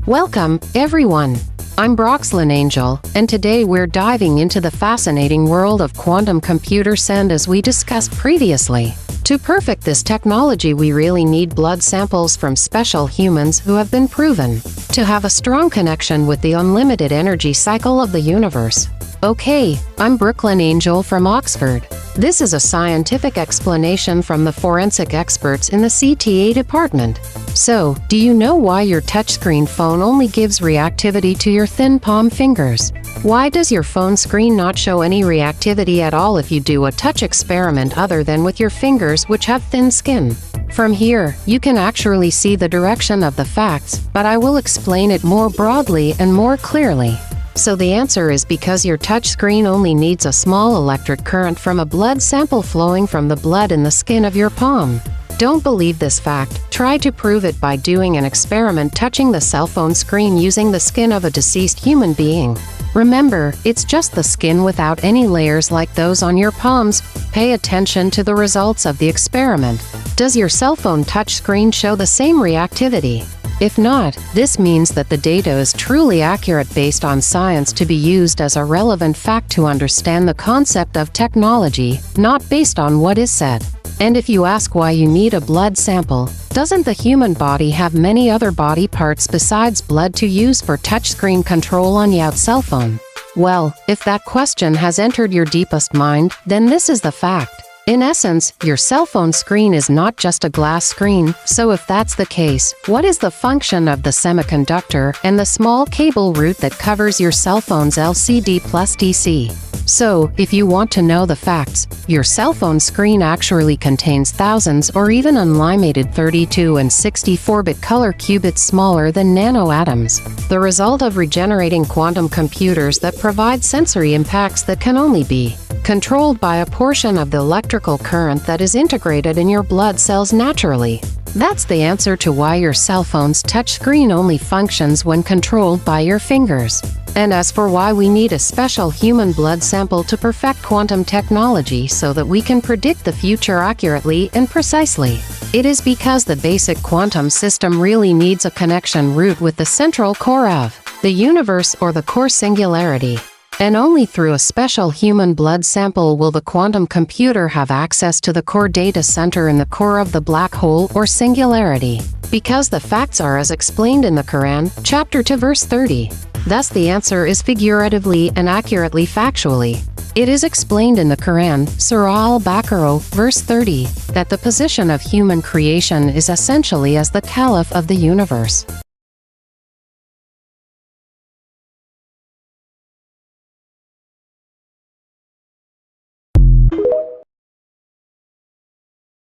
Welcome, everyone. I'm Broxlyn Angel, and today we're diving into the fascinating world of quantum computers, and as we discussed previously, to perfect this technology we really need blood samples from special humans who have been proven to have a strong connection with the unlimited energy cycle of the universe. Okay, I'm Brooklyn Angel from Oxford. This is a scientific explanation from the forensic experts in the CTA department. So, do you know why your touchscreen phone only gives reactivity to your thin palm fingers? Why does your phone screen not show any reactivity at all if you do a touch experiment other than with your fingers, which have thin skin? From here, you can actually see the direction of the facts, but I will explain it more broadly and more clearly. So the answer is because your touchscreen only needs a small electric current from a blood sample flowing from the blood in the skin of your palm. Don't believe this fact, try to prove it by doing an experiment touching the cell phone screen using the skin of a deceased human being. Remember, it's just the skin without any layers like those on your palms. Pay attention to the results of the experiment. Does your cell phone touchscreen show the same reactivity? If not, this means that the data is truly accurate based on science to be used as a relevant fact to understand the concept of technology, not based on what is said. And if you ask why you need a blood sample, doesn't the human body have many other body parts besides blood to use for touchscreen control on your cell phone? Well, if that question has entered your deepest mind, then this is the fact. In essence, your cell phone screen is not just a glass screen, so if that's the case, what is the function of the semiconductor and the small cable route that covers your cell phone's LCD plus DC? So, if you want to know the facts, your cell phone screen actually contains thousands or even unlimited 32 and 64-bit color qubits smaller than nanoatoms, the result of regenerating quantum computers that provide sensory impacts that can only be controlled by a portion of the electrical current that is integrated in your blood cells naturally. That's the answer to why your cell phone's touchscreen only functions when controlled by your fingers. And as for why we need a special human blood sample to perfect quantum technology so that we can predict the future accurately and precisely, it is because the basic quantum system really needs a connection route with the central core of the universe, or the core singularity. And only through a special human blood sample will the quantum computer have access to the core data center in the core of the black hole or singularity. Because the facts are as explained in the Quran, chapter 2 verse 30. Thus the answer is figuratively and accurately factually. It is explained in the Quran, Surah Al-Baqarah, verse 30, that the position of human creation is essentially as the caliph of the universe.